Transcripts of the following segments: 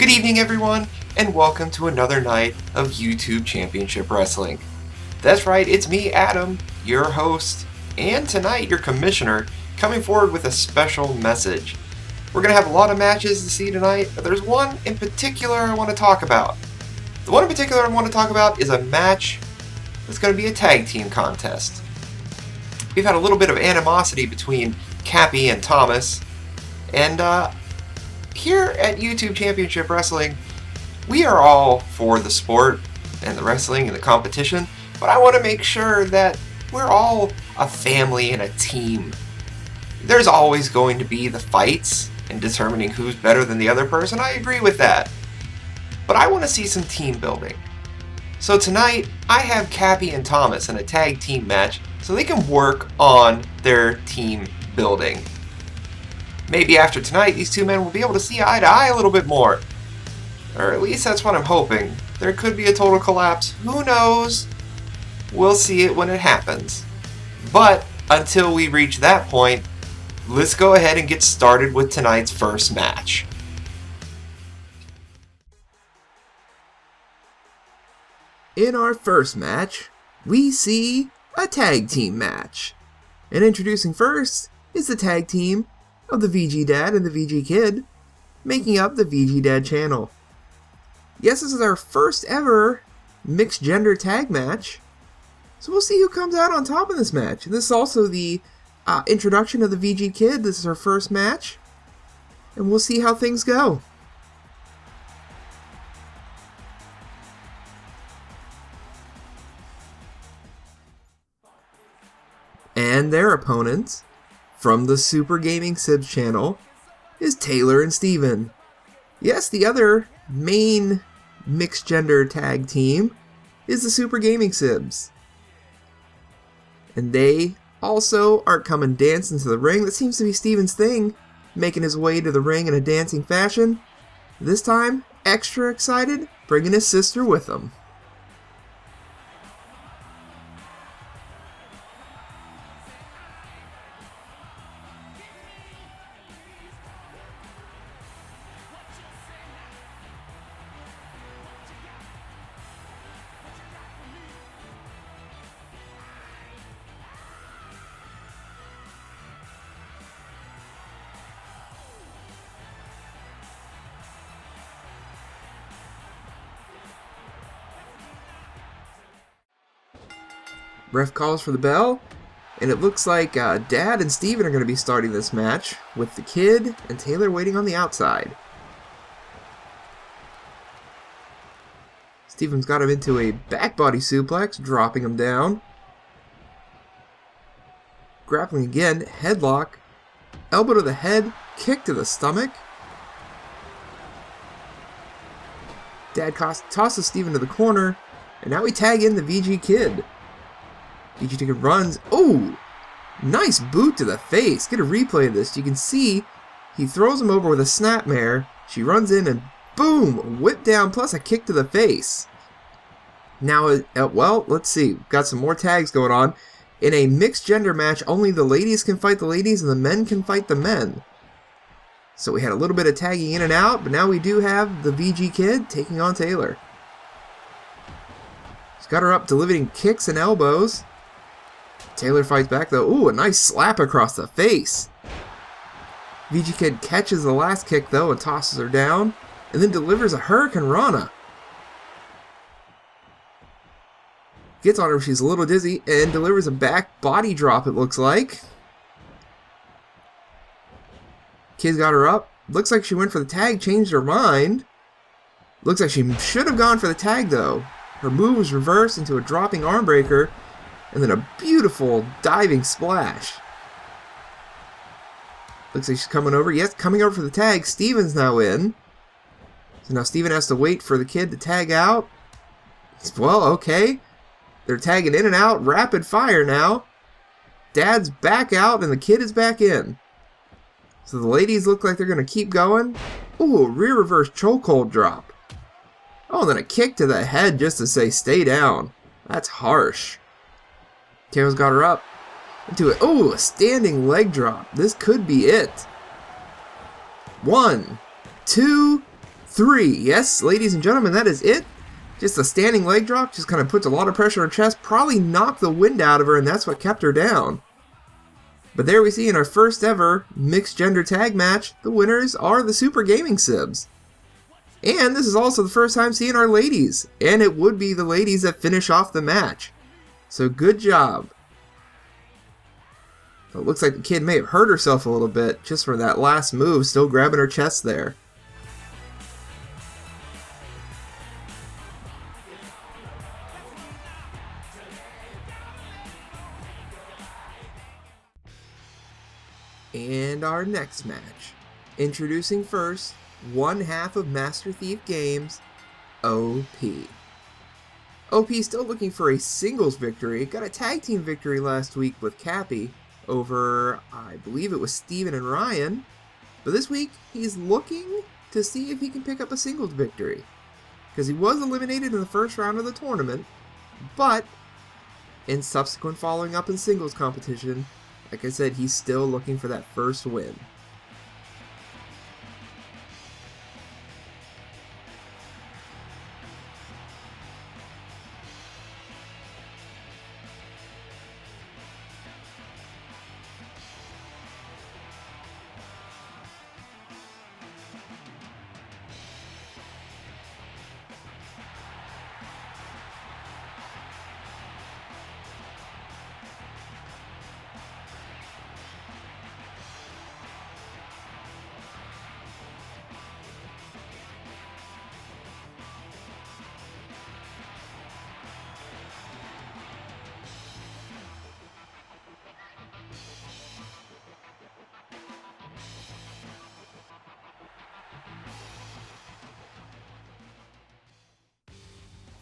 Good evening, everyone, and welcome to another night of YouTube Championship Wrestling. That's right, it's me, Adam, your host, and tonight your commissioner, coming forward with a special message. We're going to have a lot of matches to see tonight, but there's one in particular I want to talk about. The one in particular I want to talk about is a match that's going to be a tag team contest. We've had a little bit of animosity between Cappy and Thomas, and here at YouTube Championship Wrestling, we are all for the sport and the wrestling and the competition, but I want to make sure that we're all a family and a team. There's always going to be the fights and determining who's better than the other person. I agree with that. But I want to see some team building. So tonight, I have Cappy and Thomas in a tag team match so they can work on their team building. Maybe after tonight, these two men will be able to see eye to eye a little bit more. Or at least that's what I'm hoping. There could be a total collapse. Who knows? We'll see it when it happens. But until we reach that point, let's go ahead and get started with tonight's first match. In our first match, we see a tag team match. And introducing first is the tag team of the VG Dad and the VG Kid, making up the VG Dad channel. Yes, this is our first ever mixed gender tag match, so we'll see who comes out on top in this match. This is also the introduction of the VG Kid. This is our first match, and we'll see how things go. And their opponents, from the Super Gaming Sibs channel, is Taylor and Steven. Yes, the other main mixed gender tag team is the Super Gaming Sibs. And they also are coming dancing to the ring. That seems to be Steven's thing, making his way to the ring in a dancing fashion. This time, extra excited, bringing his sister with him. Ref calls for the bell, and it looks like Dad and Steven are going to be starting this match, with the Kid and Taylor waiting on the outside. Steven's got him into a back body suplex, dropping him down. Grappling again, headlock, elbow to the head, kick to the stomach. Dad tosses Steven to the corner, and now we tag in the VG Kid. VG Kid runs. Oh! Nice boot to the face. Get a replay of this. You can see he throws him over with a snapmare. She runs in and boom! Whip down plus a kick to the face. Now, well, let's see. We've got some more tags going on. In a mixed gender match, only the ladies can fight the ladies and the men can fight the men. So we had a little bit of tagging in and out, but now we do have the VG Kid taking on Taylor. He's got her up, delivering kicks and elbows. Taylor fights back though. Ooh, a nice slap across the face. VG Kid catches the last kick though and tosses her down, and then delivers a Hurricane Rana. Gets on her, she's a little dizzy, and delivers a back body drop, it looks like. Kid's got her up. Looks like she went for the tag, changed her mind. Looks like she should have gone for the tag though. Her move was reversed into a dropping arm breaker, and then a beautiful diving splash. Looks like she's coming over. Yes, coming over for the tag. Steven's now in. So now Steven has to wait for the Kid to tag out. Well, okay. They're tagging in and out. Rapid fire now. Dad's back out and the Kid is back in. So the ladies look like they're going to keep going. Ooh, rear reverse chokehold drop. Oh, and then a kick to the head just to say stay down. That's harsh. Taylor's got her up into it. Oh, a standing leg drop. This could be it. 1, 2, 3. Yes, ladies and gentlemen, that is it. Just a standing leg drop, just kind of puts a lot of pressure on her chest, probably knocked the wind out of her, and that's what kept her down. But there we see in our first ever mixed gender tag match, the winners are the Super Gaming Sibs. And this is also the first time seeing our ladies, and it would be the ladies that finish off the match. So good job. It looks like the kid may have hurt herself a little bit just for that last move, still grabbing her chest there. And our next match. Introducing first, one half of Master Thief Games, OP. OP still looking for a singles victory. Got a tag team victory last week with Cappy over, I believe it was Steven and Ryan. But this week, he's looking to see if he can pick up a singles victory. Because he was eliminated in the first round of the tournament, but in subsequent following up in singles competition, like I said, he's still looking for that first win.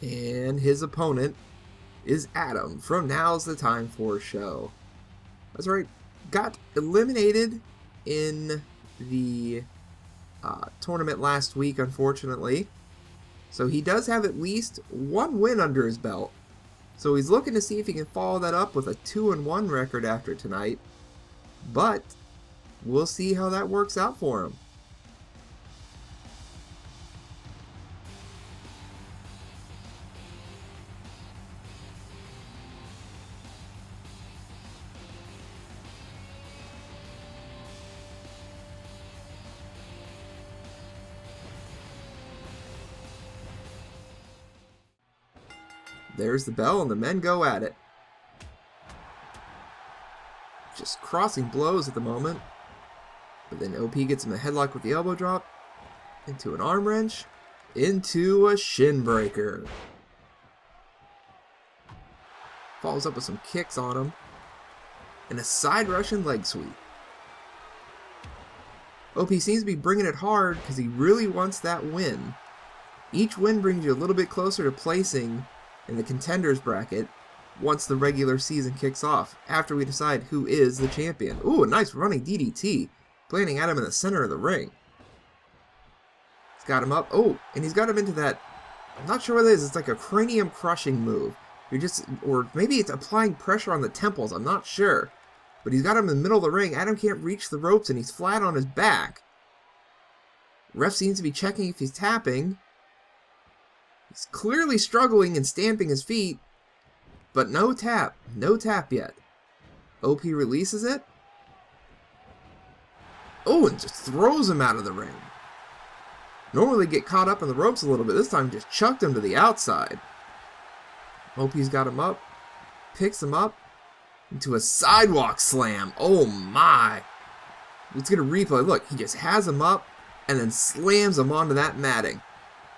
And his opponent is Adam from Now's the Time for Show. That's right, got eliminated in the tournament last week, unfortunately. So he does have at least one win under his belt. So he's looking to see if he can follow that up with a 2-1 record after tonight. But we'll see how that works out for him. There's the bell, and the men go at it. Just crossing blows at the moment. But then OP gets him a headlock with the elbow drop. Into an arm wrench. Into a shin breaker. Follows up with some kicks on him. And a side Russian leg sweep. OP seems to be bringing it hard because he really wants that win. Each win brings you a little bit closer to placing in the contenders bracket once the regular season kicks off, after we decide who is the champion. Ooh, a nice running DDT, planting at him in the center of the ring. He's got him up. Oh, and he's got him into that, I'm not sure what it is, it's like a cranium crushing move. Or maybe it's applying pressure on the temples, I'm not sure. But he's got him in the middle of the ring. Adam can't reach the ropes and he's flat on his back. Ref seems to be checking if he's tapping. He's clearly struggling and stamping his feet, but no tap yet. OP releases it. Oh, and just throws him out of the ring. Normally get caught up in the ropes a little bit. This time just chucked him to the outside. OP's got him up, picks him up into a sidewalk slam. Oh my. Let's get a replay. Look, he just has him up and then slams him onto that matting.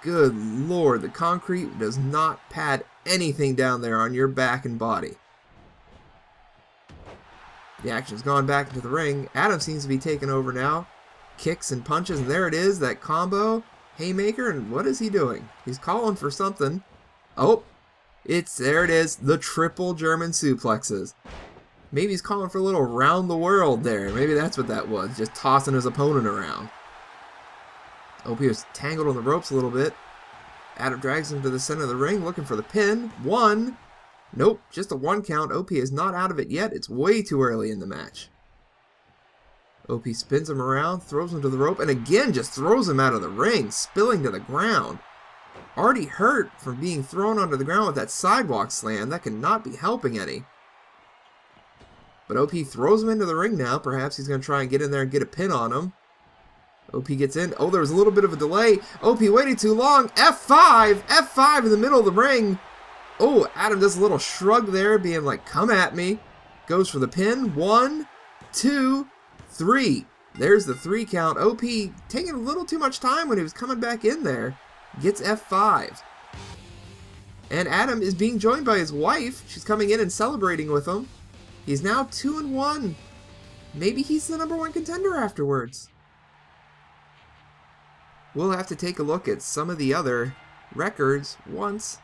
Good lord, the concrete does not pad anything down there on your back and body. The action's gone back into the ring. Adam seems to be taking over now. Kicks and punches, and there it is, that combo. Haymaker, and what is he doing? He's calling for something. Oh, there it is, the triple German suplexes. Maybe he's calling for a little round the world there. Maybe that's what that was, just tossing his opponent around. OP was tangled on the ropes a little bit. Adam drags him to the center of the ring, looking for the pin. 1. Nope, just a 1 count. OP is not out of it yet. It's way too early in the match. OP spins him around, throws him to the rope, and again just throws him out of the ring, spilling to the ground. Already hurt from being thrown onto the ground with that sidewalk slam. That cannot be helping any. But OP throws him into the ring now. Perhaps he's going to try and get in there and get a pin on him. OP gets in. Oh, there was a little bit of a delay. OP waited too long. F5! F5 in the middle of the ring. Oh, Adam does a little shrug there, being like, come at me. Goes for the pin. 1, 2, 3. There's the 3 count. OP taking a little too much time when he was coming back in there. Gets F5. And Adam is being joined by his wife. She's coming in and celebrating with him. He's now 2-1. Maybe he's the #1 contender afterwards. We'll have to take a look at some of the other records once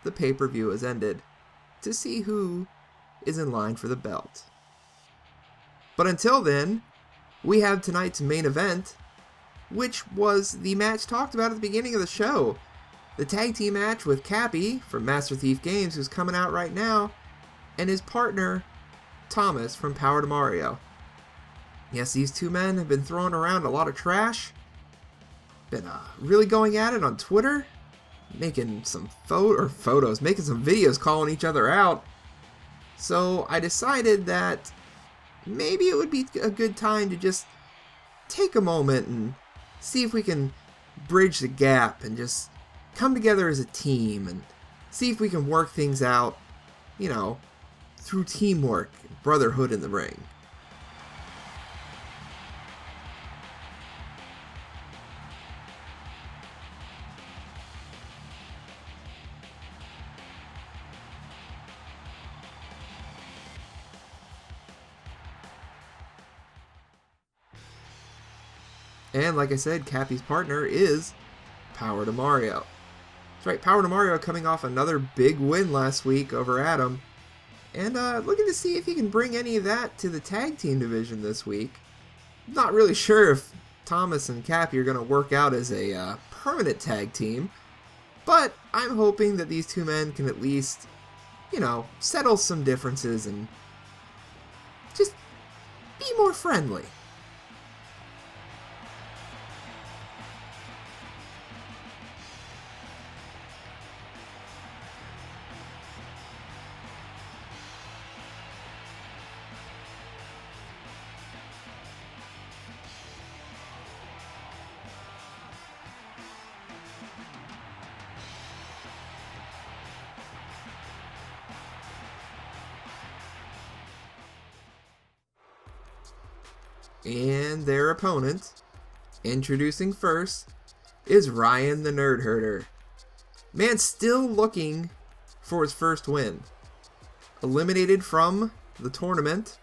the pay-per-view has ended to see who is in line for the belt. But until then, we have tonight's main event, which was the match talked about at the beginning of the show. The tag team match with Cappy from Master Thief Games, who's coming out right now, and his partner, Thomas from Power to Mario. Yes, these two men have been throwing around a lot of trash. Been really going at it on Twitter, making some photos, making some videos calling each other out. So I decided that maybe it would be a good time to just take a moment and see if we can bridge the gap and just come together as a team and see if we can work things out, you know, through teamwork and brotherhood in the ring. And like I said, Cappy's partner is Power to Mario. That's right, Power to Mario coming off another big win last week over Adam. And looking to see if he can bring any of that to the tag team division this week. Not really sure if Thomas and Cappy are going to work out as a permanent tag team. But I'm hoping that these two men can at least, you know, settle some differences and just be more friendly. And their opponent, introducing first, is Ryan the Nerd Herder. Man still looking for his first win. Eliminated from the tournament,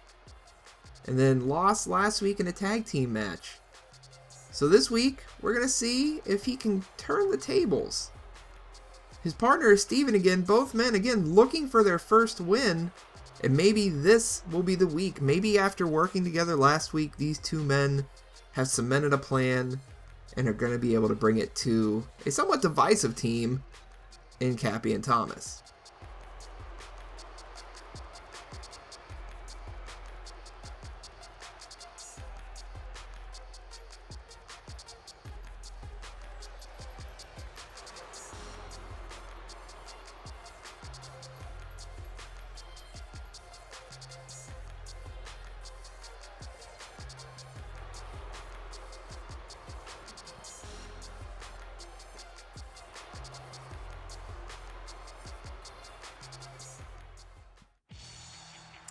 and then lost last week in a tag team match. So this week, we're going to see if he can turn the tables. His partner is Steven again, both men again looking for their first win. And maybe this will be the week. Maybe after working together last week, these two men have cemented a plan and are going to be able to bring it to a somewhat divisive team in Cappy and Thomas.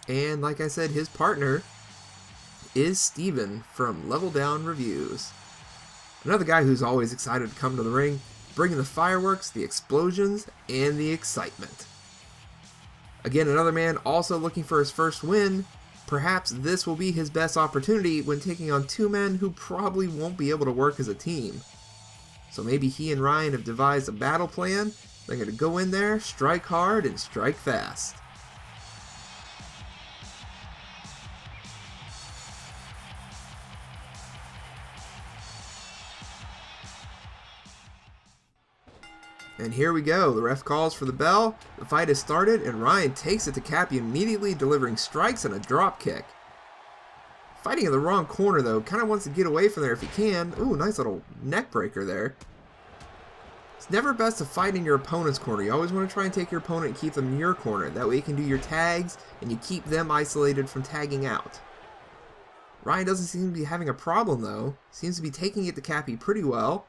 And like I said, his partner is Steven from Level Down Reviews. Another guy who's always excited to come to the ring, bringing the fireworks, the explosions, and the excitement. Again, another man also looking for his first win. Perhaps this will be his best opportunity when taking on two men who probably won't be able to work as a team. So maybe he and Ryan have devised a battle plan. They're going to go in there, strike hard, and strike fast. And here we go, the ref calls for the bell, the fight has started, and Ryan takes it to Cappy immediately, delivering strikes and a drop kick. Fighting in the wrong corner, though. Kind of wants to get away from there if he can. Ooh, nice little neck breaker there. It's never best to fight in your opponent's corner. You always want to try and take your opponent and keep them in your corner. That way you can do your tags, and you keep them isolated from tagging out. Ryan doesn't seem to be having a problem, though. Seems to be taking it to Cappy pretty well.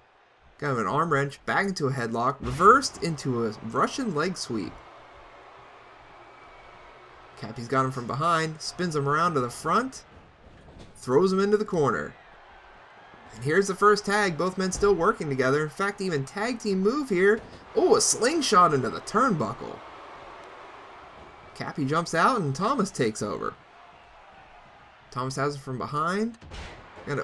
Got him an arm wrench, back into a headlock, reversed into a Russian leg sweep. Cappy's got him from behind, spins him around to the front, throws him into the corner. And here's the first tag, both men still working together. In fact, even tag team move here. Oh, a slingshot into the turnbuckle. Cappy jumps out and Thomas takes over. Thomas has it from behind. And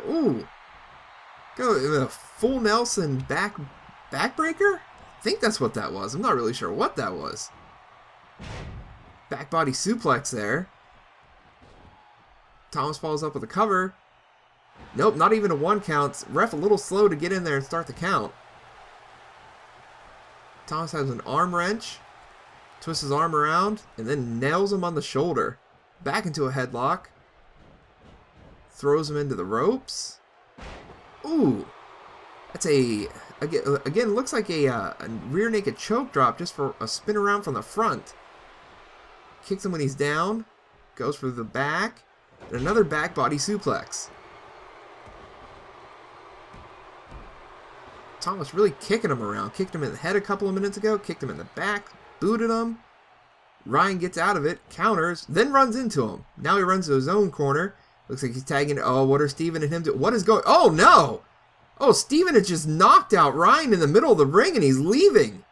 go a full Nelson backbreaker? I think that's what that was. I'm not really sure what that was. Back body suplex there. Thomas follows up with a cover. Nope, not even a 1 count. Ref a little slow to get in there and start the count. Thomas has an arm wrench. Twists his arm around and then nails him on the shoulder. Back into a headlock. Throws him into the ropes. Ooh. That's again looks like a rear naked choke drop just for a spin around from the front. Kicks him when he's down. Goes for the back. And another back body suplex. Thomas really kicking him around. Kicked him in the head a couple of minutes ago. Kicked him in the back. Booted him. Ryan gets out of it. Counters. Then runs into him. Now he runs to his own corner. Looks like he's tagging. Oh, what are Steven and him doing? What is going... Oh, no! Oh, Steven has just knocked out Ryan in the middle of the ring and he's leaving.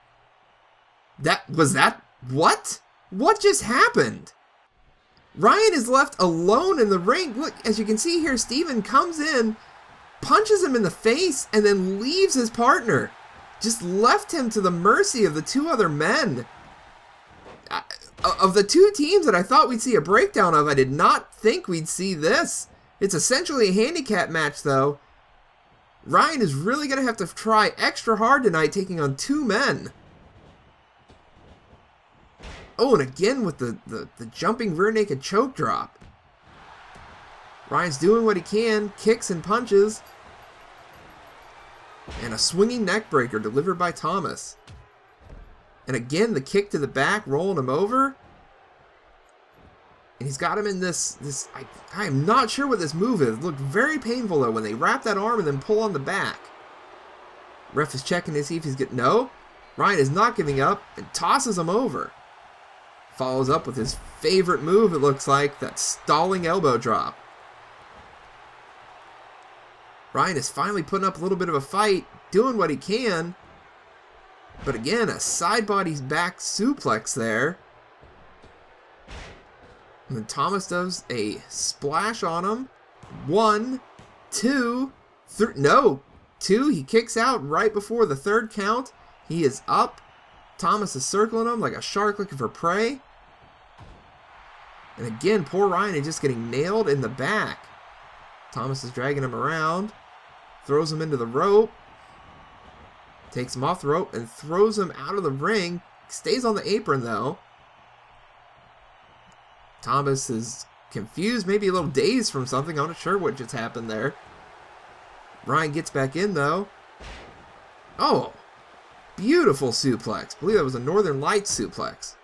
What? What just happened? Ryan is left alone in the ring. Look, as you can see here, Steven comes in, punches him in the face, and then leaves his partner. Just left him to the mercy of the 2 other men. Of the 2 teams that I thought we'd see a breakdown of, I did not think we'd see this. It's essentially a handicap match, though. Ryan is really going to have to try extra hard tonight, taking on 2 men. Oh, and again with the jumping rear naked choke drop. Ryan's doing what he can, kicks and punches. And a swinging neck breaker delivered by Thomas. And again, the kick to the back, rolling him over. And he's got him in this I am not sure what this move is. It looked very painful, though, when they wrap that arm and then pull on the back. Ref is checking to see if he's getting... No. Ryan is not giving up and tosses him over. Follows up with his favorite move, it looks like, that stalling elbow drop. Ryan is finally putting up a little bit of a fight, doing what he can. But again, a side body back suplex there. And then Thomas does a splash on him. 1, 2, 3. No, 2. He kicks out right before the 3rd count. He is up. Thomas is circling him like a shark looking for prey. And again, poor Ryan is just getting nailed in the back. Thomas is dragging him around. Throws him into the rope. Takes him off the rope and throws him out of the ring. Stays on the apron, though. Thomas is confused, maybe a little dazed from something. I'm not sure what just happened there. Ryan gets back in, though. Oh! Beautiful suplex. I believe that was a Northern Lights suplex.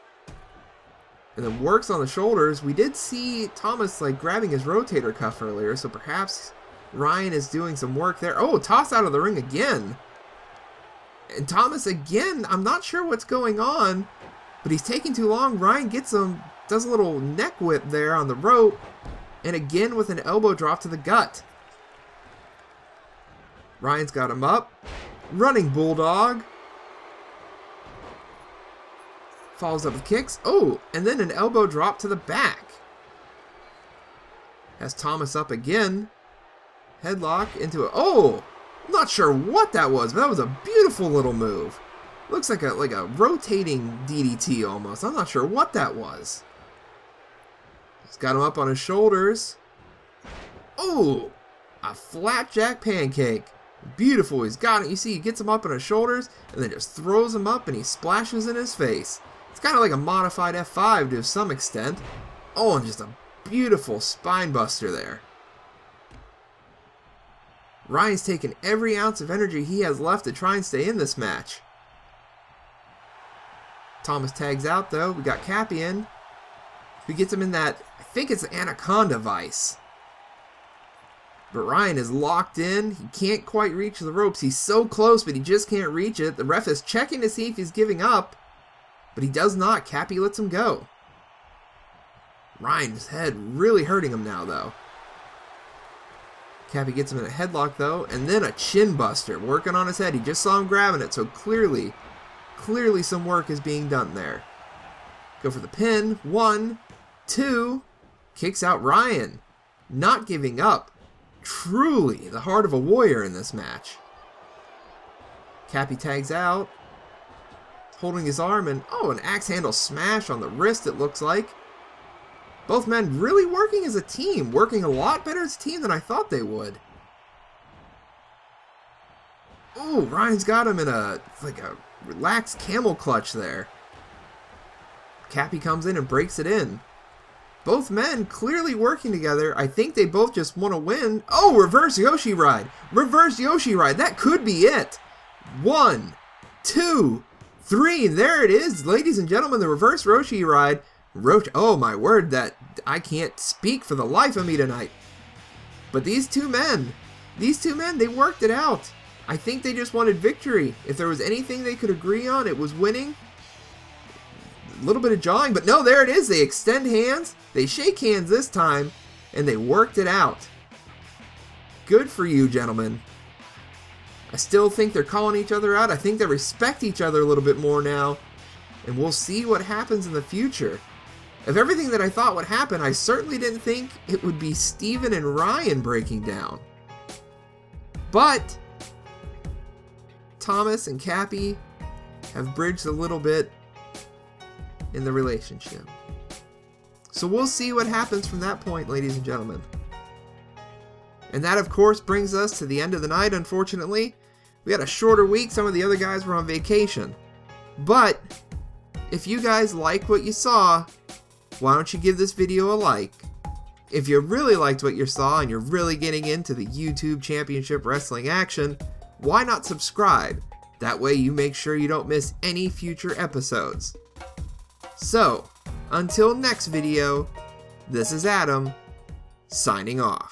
And then works on the shoulders. We did see Thomas grabbing his rotator cuff earlier, so perhaps Ryan is doing some work there. Oh, toss out of the ring again. And Thomas again, I'm not sure what's going on, but he's taking too long. Ryan gets him, does a little neck whip there on the rope, and again with an elbow drop to the gut. Ryan's got him up. Running Bulldog. Follows up with kicks. Oh, and then an elbow drop to the back. Has Thomas up again. Headlock into it. Oh, I'm not sure what that was, but that was a beautiful little move. Looks like a rotating DDT almost. I'm not sure what that was. He's got him up on his shoulders. Oh, a flapjack pancake. Beautiful. He's got it. You see, he gets him up on his shoulders and then just throws him up and he splashes in his face. It's kind of like a modified F5 to some extent. Oh, and just a beautiful spine buster there. Ryan's taking every ounce of energy he has left to try and stay in this match. Thomas tags out though. We got Cappy in. Who gets him in that, I think it's the Anaconda Vice. But Ryan is locked in. He can't quite reach the ropes. He's so close, but he just can't reach it. The ref is checking to see if he's giving up, but he does not. Cappy lets him go. Ryan's head really hurting him now, though. Cappy gets him in a headlock, though, and then a chin buster working on his head. He just saw him grabbing it, so clearly some work is being done there. Go for the pin. 1, 2. Kicks out Ryan. Not giving up. Truly the heart of a warrior in this match. Cappy tags out, holding his arm, and an axe handle smash on the wrist, it looks like. Both men really working as a team, working a lot better as a team than I thought they would. Oh, Ryan's got him in a relaxed camel clutch there. Cappy comes in and breaks it in. Both men clearly working together. I think they both just want to win. Oh, reverse Yoshi ride. Reverse Yoshi ride. That could be it. 1, 2, 3. There it is, ladies and gentlemen. The reverse Yoshi ride. Oh my word, that I can't speak for the life of me tonight. But these two men, they worked it out. I think they just wanted victory. If there was anything they could agree on, it was winning. A little bit of jawing, but no, there it is. They extend hands, they shake hands this time, and they worked it out. Good for you, gentlemen. I still think they're calling each other out. I think they respect each other a little bit more now, and we'll see what happens in the future. Of everything that I thought would happen, I certainly didn't think it would be Steven and Ryan breaking down. But Thomas and Cappy have bridged a little bit in the relationship. So we'll see what happens from that point, ladies and gentlemen. And that, of course, brings us to the end of the night, unfortunately. We had a shorter week. Some of the other guys were on vacation. But if you guys like what you saw, why don't you give this video a like? If you really liked what you saw and you're really getting into the YouTube Championship Wrestling action, why not subscribe? That way you make sure you don't miss any future episodes. So, until next video, this is Adam, signing off.